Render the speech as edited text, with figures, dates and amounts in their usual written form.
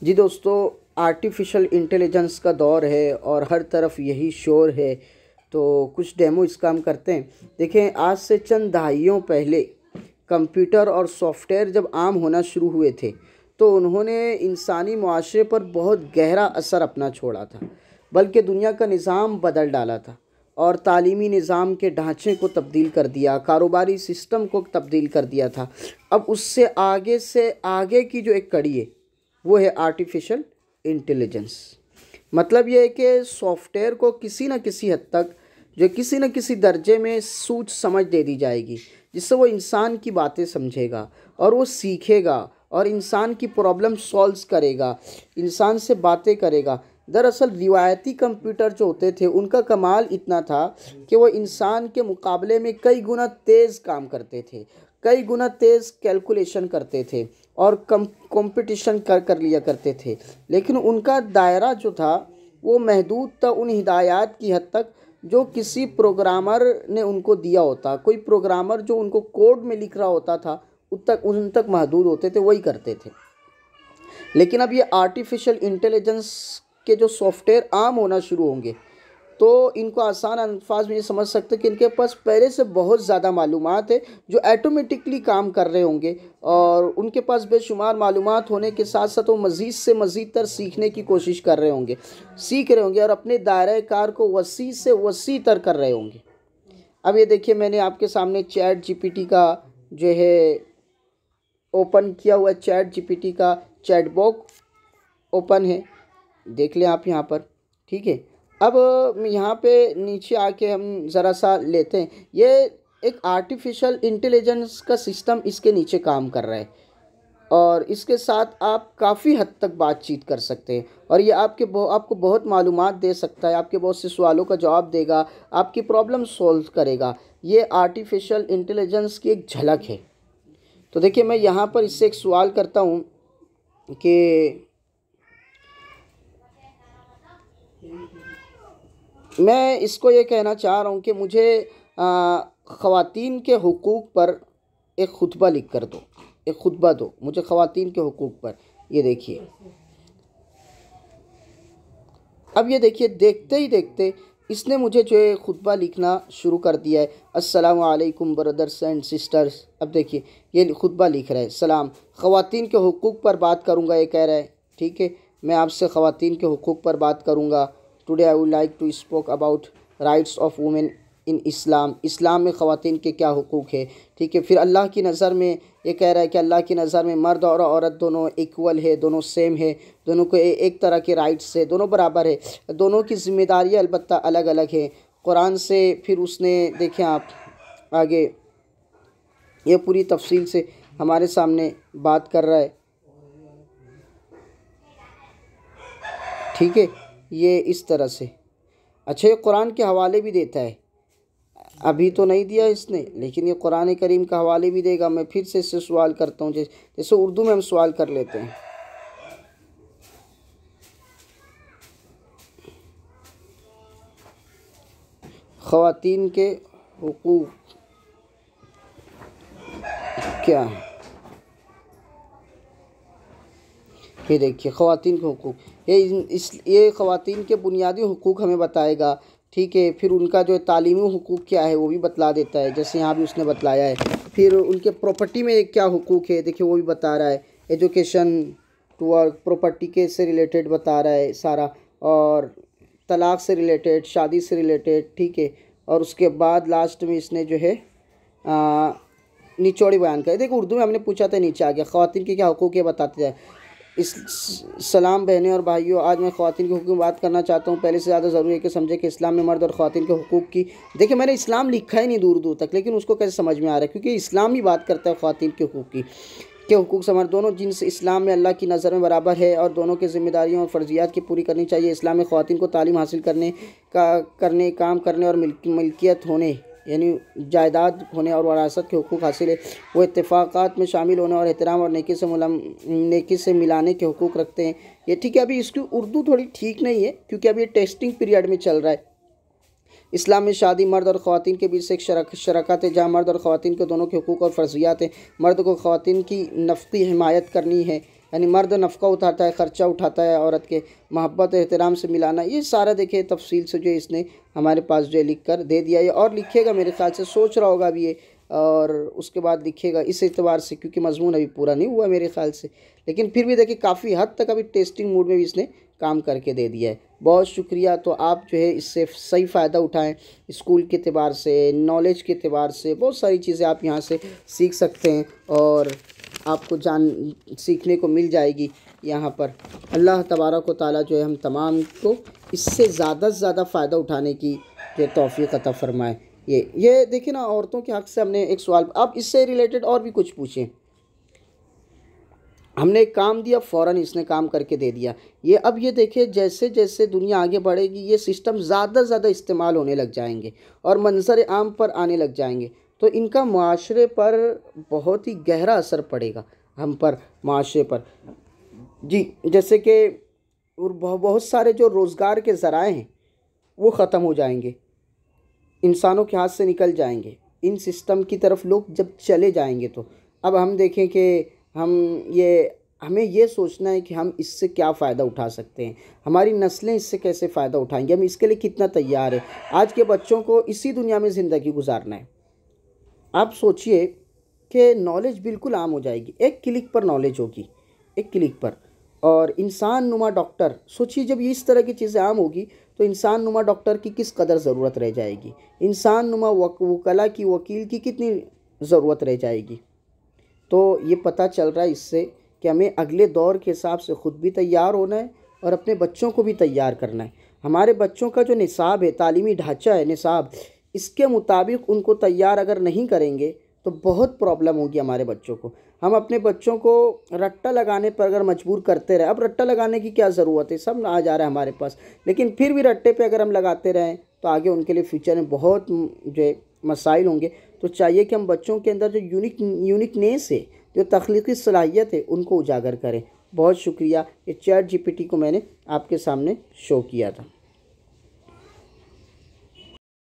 जी दोस्तों, artificial intelligence का दौर है और हर तरफ यही शोर है। तो कुछ डेमो इस काम करते हैं। देखें, आज से चंद दहाइयों पहले कंप्यूटर और सॉफ्टवेयर जब आम होना शुरू हुए थे तो उन्होंने इंसानी मुआशरे पर बहुत गहरा असर अपना छोड़ा था, बल्कि दुनिया का निज़ाम बदल डाला था और तालीमी निज़ाम के ढांचे को तब्दील कर दिया, कारोबारी सिस्टम को तब्दील कर दिया था। अब उससे आगे की जो एक कड़ी है वो है आर्टिफिशियल इंटेलिजेंस। मतलब ये है कि सॉफ्टवेयर को किसी न किसी हद तक जो किसी न किसी दर्जे में सूझ समझ दे दी जाएगी, जिससे वो इंसान की बातें समझेगा और वो सीखेगा और इंसान की प्रॉब्लम सॉल्व करेगा, इंसान से बातें करेगा। दरअसल रिवायती कंप्यूटर जो होते थे उनका कमाल इतना था कि वो इंसान के मुकाबले में कई गुना तेज़ काम करते थे, कई गुना तेज़ कैलकुलेशन करते थे और कंपटीशन कर लिया करते थे। लेकिन उनका दायरा जो था वो महदूद था उन हिदायत की हद तक जो किसी प्रोग्रामर ने उनको दिया होता। कोई प्रोग्रामर जो उनको कोड में लिख रहा होता था उन तक महदूद होते थे, वही करते थे। लेकिन अब ये आर्टिफिशियल इंटेलिजेंस के जो सॉफ्टवेयर आम होना शुरू होंगे तो इनको आसान अल्फाज में ये समझ सकते हैं कि इनके पास पहले से बहुत ज़्यादा मालूमात है जो ऐटोमेटिकली काम कर रहे होंगे, और उनके पास बेशुमार मालूमात होने के साथ साथ वो मज़ीद से मज़ीद तर सीखने की कोशिश कर रहे होंगे, सीख रहे होंगे और अपने दायरे कार को वसी से वसी तर कर रहे होंगे। अब ये देखिए, मैंने आपके सामने चैट जीपीटी का जो है ओपन किया हुआ, चैट जीपीटी का चैट बॉक्स ओपन है, देख लें आप यहाँ पर। ठीक है, अब यहाँ पे नीचे आके हम ज़रा सा लेते हैं। ये एक आर्टिफिशियल इंटेलिजेंस का सिस्टम इसके नीचे काम कर रहा है और इसके साथ आप काफ़ी हद तक बातचीत कर सकते हैं और ये आपको बहुत मालूमात दे सकता है, आपके बहुत से सवालों का जवाब देगा, आपकी प्रॉब्लम सॉल्व करेगा। ये आर्टिफिशियल इंटेलिजेंस की एक झलक है। तो देखिए, मैं यहाँ पर इससे एक सवाल करता हूँ कि मैं इसको ये कहना चाह रहा हूँ कि मुझे ख़वातीन के हुकूक़ पर एक खुतबा लिख कर दो, एक खुतबा दो मुझे ख़वातीन के हुकूक़ पर। ये देखिए, अब ये देखिए, देखते ही देखते इसने मुझे जो है खुतबा लिखना शुरू कर दिया है। अस्सलामु अलैकुम ब्रदर्स एंड सिस्टर्स। अब देखिए, ये खुतबा लिख रहा है, सलाम, ख़वातीन के हुकूक़ पर बात करूँगा, ये कह रहा है। ठीक है, मैं आपसे ख़वातीन के हुकूक़ पर बात करूँगा। Today I would like to spoke about rights of women in Islam. Islam में ख़वातीन के क्या हुकूक़ है। ठीक है, फिर अल्लाह की नज़र में ये कह रहा है कि अल्लाह की नज़र में मर्द और औरत दोनों इक्वल है, दोनों सेम है, दोनों को एक तरह के राइट्स है, दोनों बराबर है, दोनों की ज़िम्मेदारियाँ अलबत्ता अलग अलग है कुरान से। फिर उसने देखें आप आगे ये पूरी तफसील से हमारे सामने बात कर रहा है। ठीक है, ये इस तरह से। अच्छा, ये कुरान के हवाले भी देता है, अभी तो नहीं दिया इसने, लेकिन ये कुरान करीम का हवाले भी देगा। मैं फिर से इससे सवाल करता हूँ, जैसे उर्दू में हम सवाल कर लेते हैं। ख़वातीन के हुकूक़ क्या है, ये देखिए, ख़वातीन के हुकूक़, ये ख़वातीन के बुनियादी हुकूक़ हमें बताएगा। ठीक है, फिर उनका जो तालीमी हुकूक़ क्या है वो भी बतला देता है, जैसे यहाँ भी उसने बतलाया है। फिर उनके प्रॉपर्टी में क्या हुकूक़ है, देखिए वो भी बता रहा है। एजुकेशन टू वर्क, प्रॉपर्टी के से रिलेटेड बता रहा है सारा, और तलाक़ से रिलेटेड, शादी से रिलेटेड। ठीक है, और उसके बाद लास्ट में इसने जो है निचोड़ी बयान कर। देखो, उर्दू में हमने पूछा था, नीचे आ गया, ख़वातीन के क्या हुकूक़ है बताते जाए। इस सलाम बहनें और भाइयों, आज मैं ख़वातीन के हुकूक़ में बात करना चाहता हूँ। पहले से ज़्यादा ज़रूरी है कि समझे कि इस्लाम में मर्द और ख़वातीन के हुकूक़ की, देखिए मैंने इस्लाम लिखा ही नहीं दूर दूर तक, लेकिन उसको कैसे समझ में आ रहा है, क्योंकि इस्लाम ही बात करता है ख़वातीन के हुकूक़ की, के हुकूक़ से हमारे दोनों जिन्स इस्लाम में अल्लाह की नज़र में बराबर है और दोनों की ज़िम्मेदारियों और फ़र्ज़ियात की पूरी करनी चाहिए। इस्लाम में ख़वातीन को तालीम हासिल करने, काम करने और मिल्कियत होने, यानी जायदाद होने और वरासत के हुकूक़ हासिल है। वो इत्तेफ़ाक़ात में शामिल होने और एहतराम और नेकी से मिलाने के हुकूक़ रखते हैं। ये ठीक है, अभी इसकी उर्दू थोड़ी ठीक नहीं है क्योंकि अभी ये टेस्टिंग पीरियड में चल रहा है। इस्लाम में शादी मर्द और ख़वातीन के बीच से एक शराकत है, जहाँ मर्द और ख़वातीन के दोनों के हुकूक़ और फ़र्ज़ियात हैं। मर्द को ख़वातीन की नफ़्ती हिमायत करनी है, यानी मर्द नफ़क़ा उठाता है, ख़र्चा उठाता है, औरत के मोहब्बत एहतराम से मिलाना, ये सारा देखिए तफसील से जो इसने हमारे पास जो है लिख कर दे दिया है। और लिखेगा मेरे ख्याल से, सोच रहा होगा अभी ये, और उसके बाद लिखेगा इस एतबार से, क्योंकि मजमून अभी पूरा नहीं हुआ मेरे ख्याल से, लेकिन फिर भी देखिए काफ़ी हद तक अभी टेस्टिंग मूड में भी इसने काम करके दे दिया है। बहुत शुक्रिया। तो आप जो है इससे सही फ़ायदा उठाएं, स्कूल के एतबार से, नॉलेज के एतबार से, बहुत सारी चीज़ें आप यहाँ से सीख सकते हैं और आपको सीखने को मिल जाएगी यहाँ पर। अल्लाह तबारक व तआला जो है हम तमाम को इससे ज़्यादा से ज़्यादा फ़ायदा उठाने की जो तौफ़ीक़ अता फ़रमाए। ये देखिए ना, औरतों के हक़ से हमने एक सवाल, आप इससे रिलेटेड और भी कुछ पूछें। हमने एक काम दिया, फ़ौरन इसने काम करके दे दिया। ये अब ये देखिए, जैसे जैसे दुनिया आगे बढ़ेगी ये सिस्टम ज़्यादा से ज़्यादा इस्तेमाल होने लग जाएंगे और मंज़र आम पर आने लग जाएंगे, तो इनका माशरे पर बहुत ही गहरा असर पड़ेगा, हम पर, माशरे पर। जी, जैसे कि बहुत सारे जो रोज़गार के ज़राए हैं वो ख़त्म हो जाएंगे, इंसानों के हाथ से निकल जाएंगे, इन सिस्टम की तरफ लोग जब चले जाएंगे। तो अब हम देखें कि हमें ये सोचना है कि हम इससे क्या फ़ायदा उठा सकते हैं, हमारी नस्लें इससे कैसे फ़ायदा उठाएंगे, हम इसके लिए कितना तैयार है। आज के बच्चों को इसी दुनिया में ज़िंदगी गुजारना है। आप सोचिए कि नॉलेज बिल्कुल आम हो जाएगी, एक क्लिक पर नॉलेज होगी, एक क्लिक पर। और इंसान नुमा डॉक्टर, सोचिए जब ये इस तरह की चीज़ें आम होगी तो इंसान नुमा डॉक्टर की किस कदर ज़रूरत रह जाएगी, इंसान नुमा वकला की, वकील की कितनी ज़रूरत रह जाएगी। तो ये पता चल रहा है इससे कि हमें अगले दौर के हिसाब से ख़ुद भी तैयार होना है और अपने बच्चों को भी तैयार करना है। हमारे बच्चों का जो निसाब है, तालीमी ढांचा है, निसाब, इसके मुताबिक उनको तैयार अगर नहीं करेंगे तो बहुत प्रॉब्लम होगी हमारे बच्चों को। हम अपने बच्चों को रट्टा लगाने पर अगर मजबूर करते रहे, अब रट्टा लगाने की क्या ज़रूरत है, सब आ जा रहा है हमारे पास, लेकिन फिर भी रट्टे पे अगर हम लगाते रहें तो आगे उनके लिए फ्यूचर में बहुत जो मसाइल होंगे। तो चाहिए कि हम बच्चों के अंदर जो यूनिकनेस है, जो तख्लीकी सलाहियत है, उनको उजागर करें। बहुत शुक्रिया। ये चैट जीपीटी को मैंने आपके सामने शो किया था।